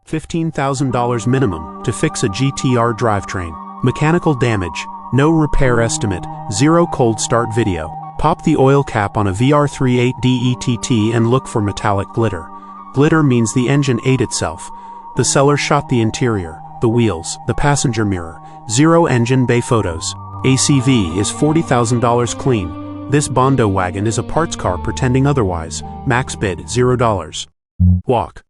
$15,000 minimum to fix a GT-R drivetrain. Mechanical damage, no repair estimate, 0 cold start video. Pop the oil cap on a VR38 DETT and look for metallic glitter. Glitter means the engine ate itself. The seller shot the interior, the wheels, the passenger mirror. 0 engine bay photos. ACV is $40,000 clean. This Bondo wagon is a parts car pretending otherwise. Max bid $0. Walk.